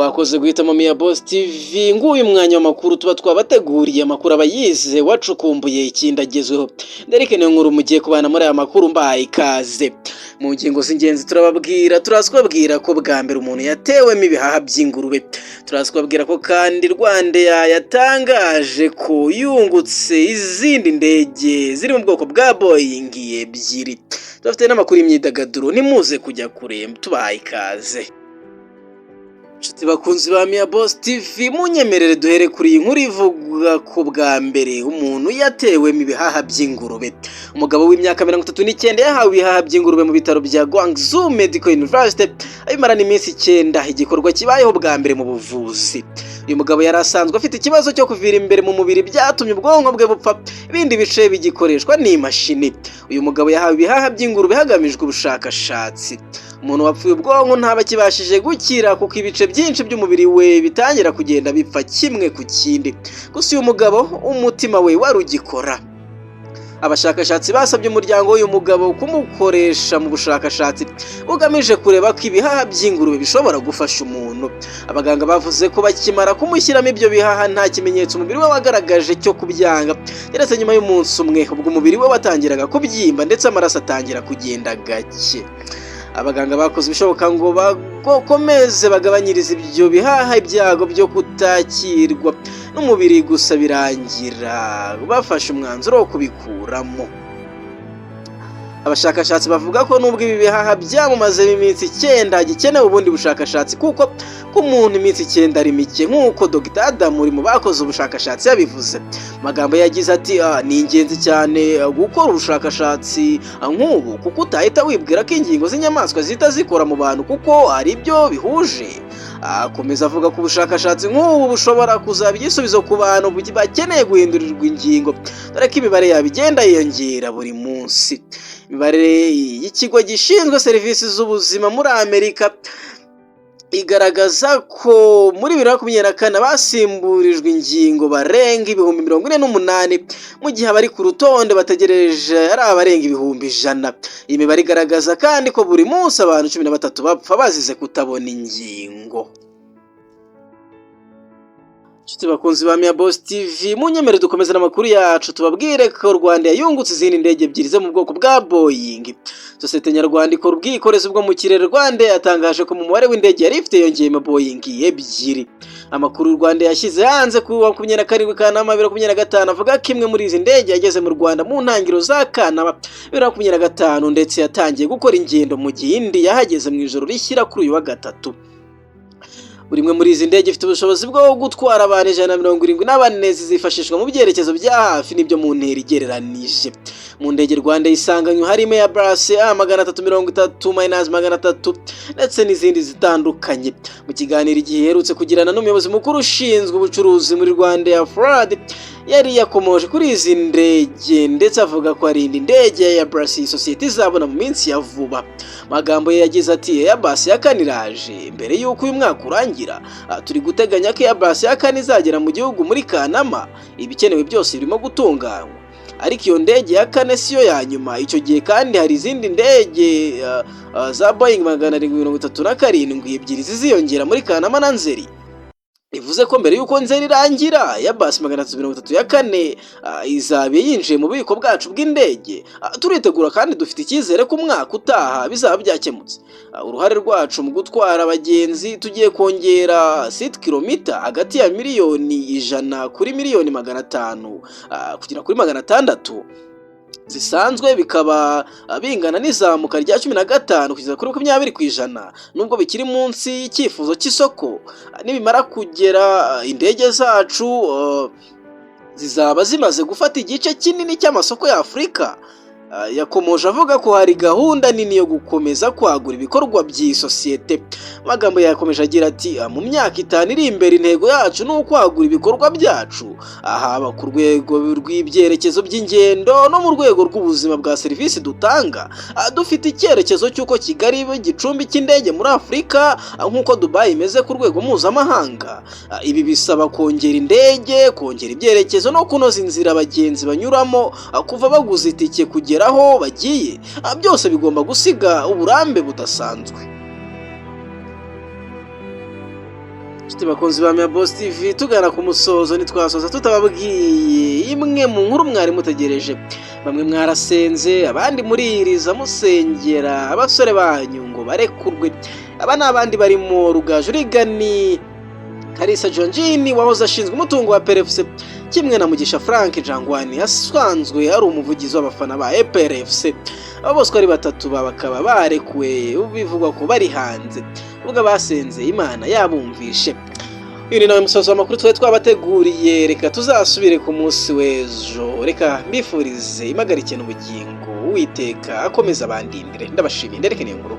mwakoze guhitamo Mia Boss TV nguyu mwanya w'amakuru tuba twabateguriye amakuru abayize wacukumbuye ikindagezweho Derek ne nkuru mugiye kubana muri aya makuru mbaye ikaze mu ngingo z'ingenzi turaswabwira ko bwa mbere umuntu yatewemo ibihaha by'ingurube turaswabwira ko kandi Rwanda yatangaje ko yungutse izindi ndege ziri mu bwoko bwa Boeing ebyiri dufite n'amakuru y'imyidagaduro nimuze kujya kure tubaye ikaze Nshuti bakunzi ba Mia Boss TV munyemerere duhere kuri iyi nkuru ivuga ko bwa mbere umuntu yatewemo ibihaha by'ingurube umugabo w'imyaka 39 yahawe ibihaha by'ingurube mu bitaro bya Guangzhou Medical University abimarana iminsi 9 igikorwa kibayeho bwa mbere mu buvuzi uyu mugabo yarasanzwe afite ikibazo cyo kuvira imbere mu mubiri byatumye ubwonko bwe bupfa ibindi bice bigikoreshwa n'imashini uyu mugabo yahawe ibihaha by'ingurube hagamijwe ubushakashatsi umuntu wapfuye ubwonko ntaba kibashije gukira kuko ibice byinshi by'umubiri we bitangira kugenda bipfa kimwe ku kindi gusa uyu mugabo umutima we warugikora abashakashatsi basabye umuryango w'uyu mugabo kumukoresha mu bushakashatsi bugamije kureba ko ibihaha by'ingurube bishobora gufasha umuntu abaganga bavuze ko bakimara kumushyiramo ibyo bihaha nta kimenyetso umubiri we wagaragaje cyo kubyanga keretse nyuma y'umunsi umwe ubwo umubiri we watangiraga kubyimba ndetse amaraso atangira kugenda gake abaganga bakoze ibishoboka ngo bakomeze bagabanyirize ibyo bihaha ibyago byo kutakirwa n'umubiri gusa birangira bafashe umwanzuro wo kubikuramo abashakashatsi bavuga ko nubwo ibi bihaha byamumaze iminsi 9 gikenewe ubundi bushakashatsi kuko umuntu iminsi 9 ari mike nk'uko Dr. Adam uri mu bakoze ubushakashatsi yabivuze magambo yagize ati ni ingenzi cyane gukora ubushakashatsi nk'ubu kuko utahita wibwira ko ingingo z'inyamaswa zita zikora mu bantu kuko ari byo bihuje akomeza avuga ko ubushakashatsi nk'ubu bushobora kuzaba igisubizo ku bantu bakeneye guhindurirwa ingingo dore ko imibare yabigenda yiyongera buri munsi imibare y'ikigo gishinzwe serivisi z'ubuzima muri Amerika igaragaza ko muri 2024 basimburijwe ingingo barenga ibihumbi 48 mu gihe abari ku rutonde bategereje ari abarenga ibihumbi 100 iyi mibare igaragaza kandi ko buri munsi abantu 13 bapfa bazize kutabona ingingo Nshuti bakunzi ba Mia Boss TV munyemere dukomeza n'amakuru yacu tubabwire ko Rwanda yungutse izindi ndege ebyiri zo mu bwoko bwa Boeing Sosiyete Nyarwanda ikora ubwikorezi bwo mu kirere Rwanda yatangaje ko mu mubare w'indege yari ifite yongeyemo Boeing ebyiri amakuru Rwanda yashyize hanze ku 27 Kanama 2025 avuga ko imwe muri izi ndege yageze mu Rwanda mu ntangiriro za Kanama 2025 ndetse yatangiye gukora ingendo mu gihe indi yahageze mu ijoro rishyira kuri uyu wa gatatu buri mwe muri izi ndege ifite ubushobozi bwo gutwara abantu 174 zizifashishwa mu byerekezo bya hafi n'ibyo mu ntera igereranije mu ndege Rwanda isanganywe harimo Airbus A330-300 ndetse n'izindi zitandukanye mu kiganiro igihe herutse kugirana n'umuyobozi mukuru ushinzwe ubucuruzi muri Rwanda ya Fraud yari yakomoje kuri izi ndege ndetse avuga ko ari indi ndege ya Airbus sosiyete izabona mu minsi ya vuba magambo ye yagize ati Airbus yakaniraje mbere y'uko uyu mwaka urangira turi guteganya ko Airbus yakane izagera mu gihugu muri Kanama ibikenewe byose birimo gutunganywa ariko iyo ndege ya kane siyo ya nyuma icyo gihe kandi hari izindi ndege za Boeing 737 ebyiri ziziyongera muri Kanama na Nzeri bivuze ko mbere yuko Nzeri irangira ya Airbus 334 izabe yinjiye mu bubiko bwacu bw'indege turitegura kandi dufite icyizere ko umwaka utaha bizaba byakemutse uruhare rwacu mu gutwara abagenzi tugiye kongera seat kilometer hagati ya miliyoni 100 kuri miliyoni 500 kugera kuri 600 zisanzwe bikaba bingana n'izamuka rya 15 kugeza kuri 20% nubwo bikiri munsi y'icyifuzo cy'isoko nibimara kugera indege zacu zizaba zimaze gufata igice kinini cy'amasoko ya Afrika yakomoje avuga ko hari gahunda nini yo gukomeza kwagura ibikorwa by'isosiyete magambo yakomeje agira ati mu myaka 5 iri imbere intego yacu no kwagura ibikorwa byacu ahaba ku rwego rw'ibyerekezo by'ingendo no mu rwego rw'ubuzima bwa serivisi dutanga dufite icyerekezo cy'uko Kigali igicumbi cy'indege muri Afrika nk'uko Dubai imeze ku rwego mpuzamahanga ibi bisaba kongera indege kongera ibyerekezo no kunoza inzira abagenzi banyuramo kuva baguze itike kugera aho bagiye byose bigomba gusiga uburambe budasanzwe Nshuti bakunzi ba Boss TV, tugana ku musozo ntitwasoza tutababwiye imwe mu nkuru mwari mutegereje. Bamwe mwarasenze, abandi muririza musengera abasore banyu ngo barekurwe. Aba n'abandi barimo Rugaju Rigani, Kalisa Jonjini wahoze ashinzwe umutungo wa PRFC, kimwe na Mugisha Frank Jangwani asanzwe ari umuvugizi w'abafana ba PRFC. Abo bose ari batatu bakaba barekuwe, bivugwa ko bari hanze ubwo basenze Imana yabumvishe. Uyu ni nawe musozo w'amakuru twari twabateguriye. Reka tuzasubire ku munsi w'ejo. Reka mbifurize impagarike n'ubugingo, Uwiteka akomeza abandindire. Ndabashimiye, nderekene inkuru.